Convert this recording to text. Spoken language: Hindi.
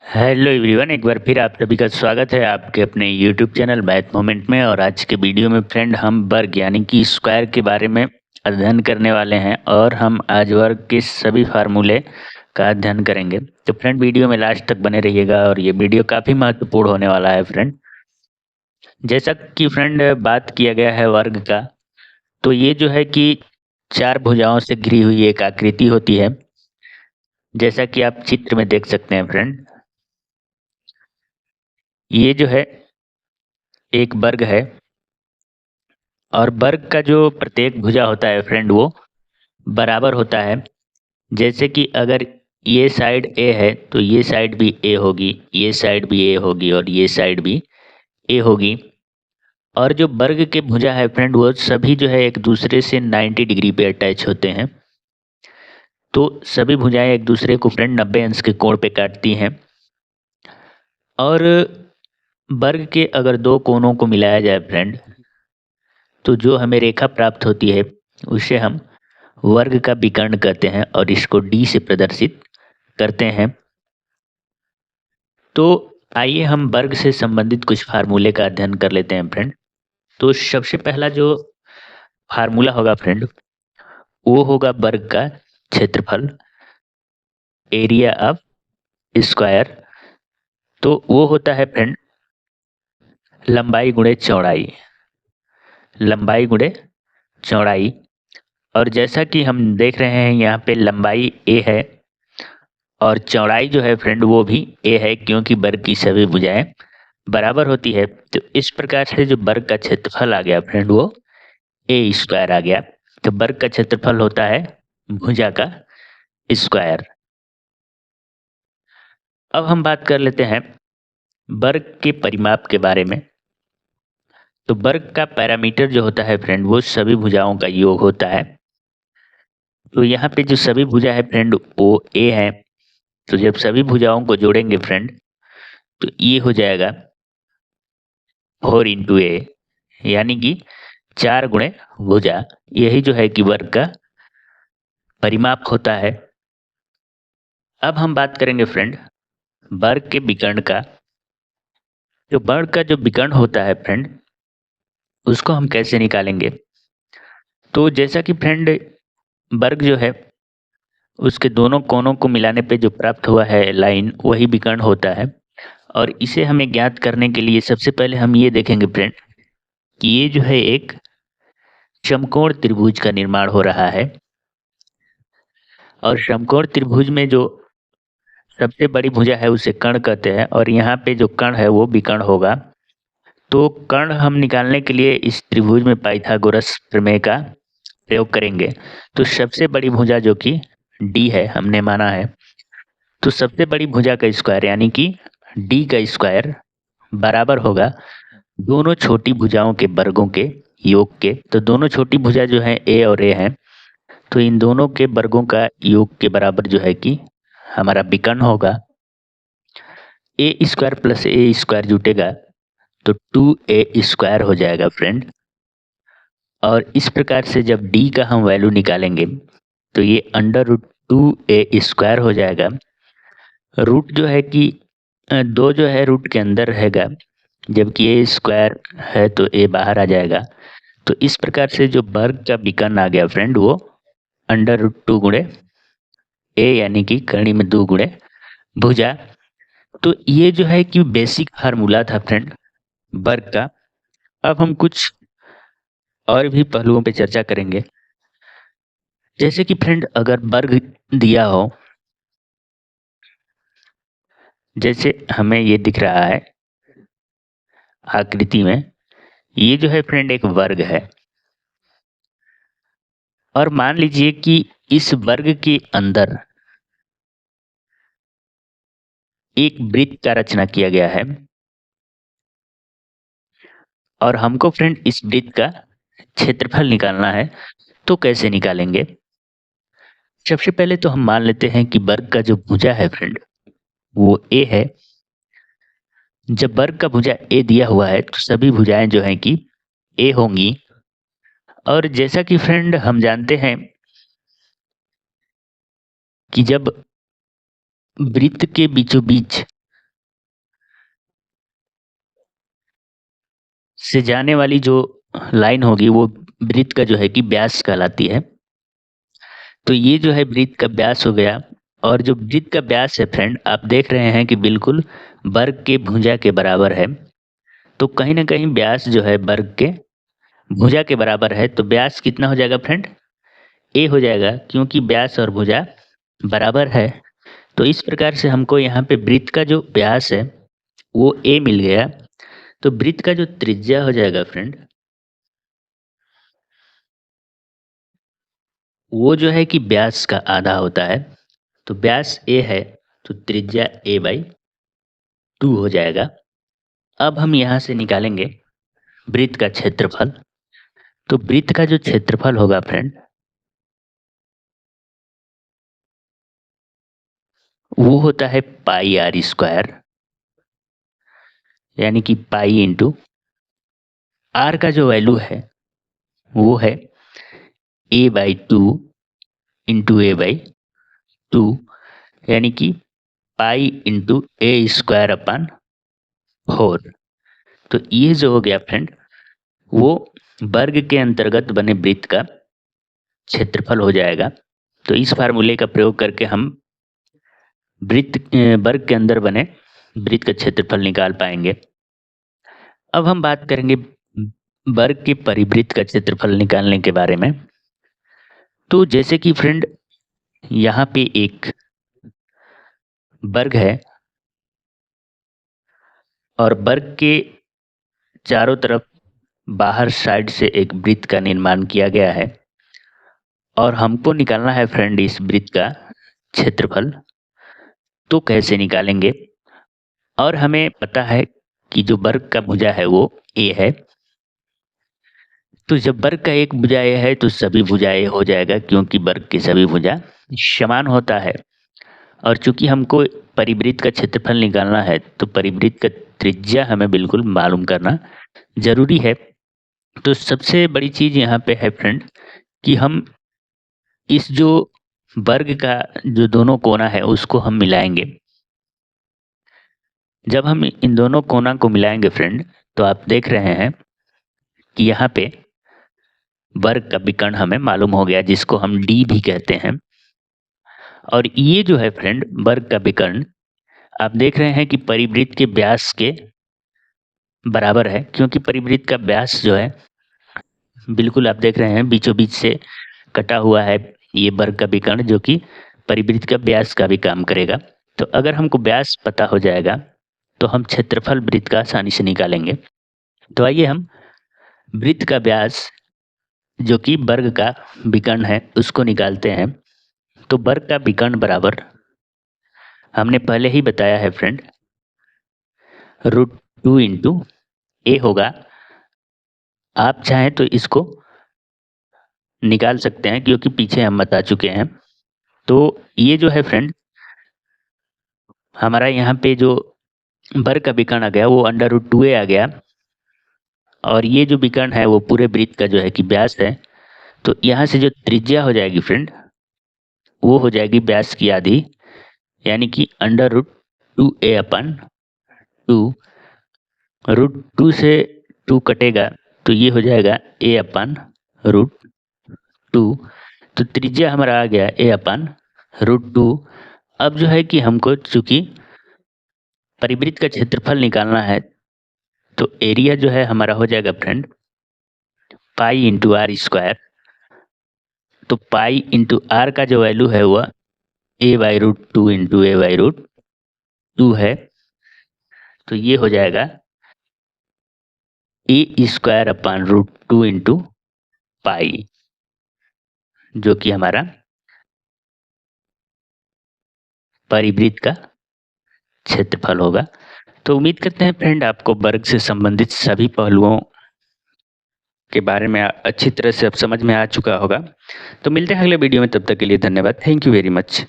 हेलो एवरीवन, एक बार फिर आप सभी का स्वागत है आपके अपने यूट्यूब चैनल मैथ मोमेंट में। और आज के वीडियो में फ्रेंड हम वर्ग यानी कि स्क्वायर के बारे में अध्ययन करने वाले हैं और हम आज वर्ग के सभी फार्मूले का अध्ययन करेंगे। तो फ्रेंड वीडियो में लास्ट तक बने रहिएगा और ये वीडियो काफ़ी महत्वपूर्ण होने वाला है फ्रेंड। जैसा कि फ्रेंड बात किया गया है वर्ग का, तो ये जो है कि चार भुजाओं से घिरी हुई एक आकृति होती है, जैसा कि आप चित्र में देख सकते हैं फ्रेंड। ये जो है एक वर्ग है और वर्ग का जो प्रत्येक भुजा होता है फ्रेंड वो बराबर होता है। जैसे कि अगर ये साइड ए है तो ये साइड भी ए होगी, ये साइड भी ए होगी और ये साइड भी ए होगी। और जो वर्ग के भुजा है फ्रेंड वो सभी जो है एक दूसरे से 90 डिग्री पे अटैच होते हैं। तो सभी भुजाएं एक दूसरे को फ्रेंड 90 अंश के कोण पे काटती हैं। और वर्ग के अगर दो कोणों को मिलाया जाए फ्रेंड तो जो हमें रेखा प्राप्त होती है उसे हम वर्ग का विकर्ण कहते हैं और इसको डी से प्रदर्शित करते हैं। तो आइए हम वर्ग से संबंधित कुछ फार्मूले का अध्ययन कर लेते हैं फ्रेंड। तो सबसे पहला जो फार्मूला होगा फ्रेंड वो होगा वर्ग का क्षेत्रफल, एरिया ऑफ स्क्वायर। तो वो होता है फ्रेंड लंबाई गुणे चौड़ाई, लंबाई गुणे चौड़ाई। और जैसा कि हम देख रहे हैं यहाँ पे लंबाई ए है और चौड़ाई जो है फ्रेंड वो भी ए है, क्योंकि वर्ग की सभी भुजाएं बराबर होती है। तो इस प्रकार से जो वर्ग का क्षेत्रफल आ गया फ्रेंड वो ए स्क्वायर आ गया। तो वर्ग का क्षेत्रफल होता है भुजा का स्क्वायर। अब हम बात कर लेते हैं वर्ग के परिमाप के बारे में। तो वर्ग का पैरामीटर जो होता है फ्रेंड वो सभी भुजाओं का योग होता है। तो यहाँ पे जो सभी भुजा है फ्रेंड वो ए है। तो जब सभी भुजाओं को जोड़ेंगे फ्रेंड तो ये हो जाएगा 4 × ए, यानी कि 4 गुणे भुजा। यही जो है कि वर्ग का परिमाप होता है। अब हम बात करेंगे फ्रेंड वर्ग के विकर्ण का। जो वर्ग का जो विकर्ण होता है फ्रेंड उसको हम कैसे निकालेंगे। तो जैसा कि फ्रेंड वर्ग जो है उसके दोनों कोनों को मिलाने पे जो प्राप्त हुआ है लाइन वही विकर्ण होता है। और इसे हमें ज्ञात करने के लिए सबसे पहले हम ये देखेंगे फ्रेंड कि ये जो है एक समकोण त्रिभुज का निर्माण हो रहा है। और समकोण त्रिभुज में जो सबसे बड़ी भुजा है उसे कर्ण कहते हैं और यहाँ पे जो कर्ण है वो विकर्ण होगा। तो कर्ण हम निकालने के लिए इस त्रिभुज में पाइथागोरस प्रमेय का प्रयोग करेंगे। तो सबसे बड़ी भुजा जो कि डी है हमने माना है, तो सबसे बड़ी भुजा का स्क्वायर यानी कि डी का स्क्वायर बराबर होगा दोनों छोटी भुजाओं के वर्गों के योग के। तो दोनों छोटी भुजा जो है ए और ए है, तो इन दोनों के वर्गों का योग के बराबर जो है कि हमारा विकर्ण होगा। ए स्क्वायर प्लस ए स्क्वायर जुटेगा तो 2a² हो जाएगा फ्रेंड। और इस प्रकार से जब d का हम वैल्यू निकालेंगे तो ये √2a² हो जाएगा। रूट जो है कि दो जो है रूट के अंदर रहेगा, जबकि ए स्क्वायर है तो ए बाहर आ जाएगा। तो इस प्रकार से जो वर्ग का विकर्ण आ गया फ्रेंड वो √2 गुणे ए यानी कि करणी में 2 गुणे भुजा। तो ये जो है कि बेसिक फार्मूला था फ्रेंड वर्ग का। अब हम कुछ और भी पहलुओं पे चर्चा करेंगे। जैसे कि फ्रेंड अगर वर्ग दिया हो, जैसे हमें ये दिख रहा है आकृति में, ये जो है फ्रेंड एक वर्ग है। और मान लीजिए कि इस वर्ग के अंदर एक वृत्त का रचना किया गया है और हमको फ्रेंड इस वृत्त का क्षेत्रफल निकालना है। तो कैसे निकालेंगे। सबसे पहले तो हम मान लेते हैं कि वर्ग का जो भुजा है फ्रेंड वो ए है। जब वर्ग का भुजा ए दिया हुआ है तो सभी भुजाएं जो हैं कि ए होंगी। और जैसा कि फ्रेंड हम जानते हैं कि जब वृत्त के बीचों बीच से जाने वाली जो लाइन होगी वो वृत्त का जो है कि व्यास कहलाती है। तो ये जो है वृत्त का व्यास हो गया। और जो वृत्त का व्यास है फ्रेंड, आप देख रहे हैं कि बिल्कुल वर्ग के भुजा के बराबर है। तो कहीं ना कहीं व्यास जो है वर्ग के भुजा के बराबर है, तो व्यास कितना हो जाएगा फ्रेंड? ए हो जाएगा, क्योंकि व्यास और भुजा बराबर है। तो इस प्रकार से हमको यहाँ पे वृत्त का जो व्यास है वो ए मिल गया। तो वृत्त का जो त्रिज्या हो जाएगा फ्रेंड, वो जो है कि व्यास का आधा होता है। तो व्यास ए है, तो त्रिज्या ए बाई 2 हो जाएगा। अब हम यहाँ से निकालेंगे वृत्त का क्षेत्रफल। तो वृत्त का जो क्षेत्रफल होगा फ्रेंड, वो होता है पाई आर स्क्वायर, यानी कि पाई इंटू आर का जो वैल्यू है वो है ए बाई 2 इंटू ए बाई 2, यानी कि पाई इंटू ए स्क्वायर अपन 4। तो ये जो हो गया फ्रेंड, वो वर्ग के अंतर्गत बने वृत्त का क्षेत्रफल हो जाएगा। तो इस फार्मूले का प्रयोग करके हम वृत्त वर्ग के अंदर बने वृत्त का क्षेत्रफल निकाल पाएंगे। अब हम बात करेंगे वर्ग के परिवृत्त का क्षेत्रफल निकालने के बारे में। तो जैसे कि फ्रेंड यहाँ पे एक वर्ग है और वर्ग के चारों तरफ बाहर साइड से एक वृत्त का निर्माण किया गया है और हमको निकालना है फ्रेंड इस वृत्त का क्षेत्रफल। तो कैसे निकालेंगे? और हमें पता है कि जो वर्ग का भुजा है वो ए है। तो जब वर्ग का एक भुजा ए है तो सभी भुजा ए हो जाएगा, क्योंकि वर्ग के सभी भुजा समान होता है। और चूंकि हमको परिवृत्त का क्षेत्रफल निकालना है तो परिवृत्त का त्रिज्या हमें बिल्कुल मालूम करना जरूरी है। तो सबसे बड़ी चीज यहाँ पे है फ्रेंड कि हम इस जो वर्ग का जो दोनों कोना है उसको हम मिलाएंगे। जब हम इन दोनों कोना को मिलाएंगे फ्रेंड, तो आप देख रहे हैं कि यहाँ पे वर्ग का विकर्ण हमें मालूम हो गया, जिसको हम डी भी कहते हैं। और ये जो है फ्रेंड वर्ग का विकर्ण, आप देख रहे हैं कि परिवृत्त के व्यास के बराबर है, क्योंकि परिवृत्त का व्यास जो है बिल्कुल आप देख रहे हैं बीचों बीच से कटा हुआ है ये वर्ग का विकर्ण, जो कि परिवृत्त का व्यास का भी काम करेगा। तो अगर हमको व्यास पता हो जाएगा तो हम क्षेत्रफल वृत्त का आसानी से निकालेंगे। तो आइए हम वृत्त का व्यास जो कि वर्ग का विकर्ण है उसको निकालते हैं। तो वर्ग का विकर्ण बराबर हमने पहले ही बताया है फ्रेंड, √2 इंटू ए होगा। आप चाहें तो इसको निकाल सकते हैं, क्योंकि पीछे हम बता चुके हैं। तो ये जो है फ्रेंड हमारा यहाँ पे जो वर्ग का विकर्ण आ गया वो √2a आ गया। और ये जो विकर्ण है वो पूरे वृत्त का जो है कि व्यास है। तो यहाँ से जो त्रिज्या हो जाएगी फ्रेंड, वो हो जाएगी व्यास की आधी, यानी कि √2a अपन 2। √2 से 2 कटेगा तो ये हो जाएगा a अपन √2। तो त्रिज्या हमारा आ गया a अपन √2। अब जो है कि हमको चूंकि परिवृत्त का क्षेत्रफल निकालना है, तो एरिया जो है हमारा हो जाएगा friend pi into r square. तो पाई इंटू आर का जो वैल्यू है वह a/√2 इंटू a/√2 है। तो ये हो जाएगा ए स्क्वायर अपन √2 इंटू पाई, जो कि हमारा परिवृत्त का क्षेत्रफल होगा। तो उम्मीद करते हैं फ्रेंड आपको वर्ग से संबंधित सभी पहलुओं के बारे में अच्छी तरह से अब समझ में आ चुका होगा। तो मिलते हैं अगले वीडियो में, तब तक के लिए धन्यवाद। Thank you very much.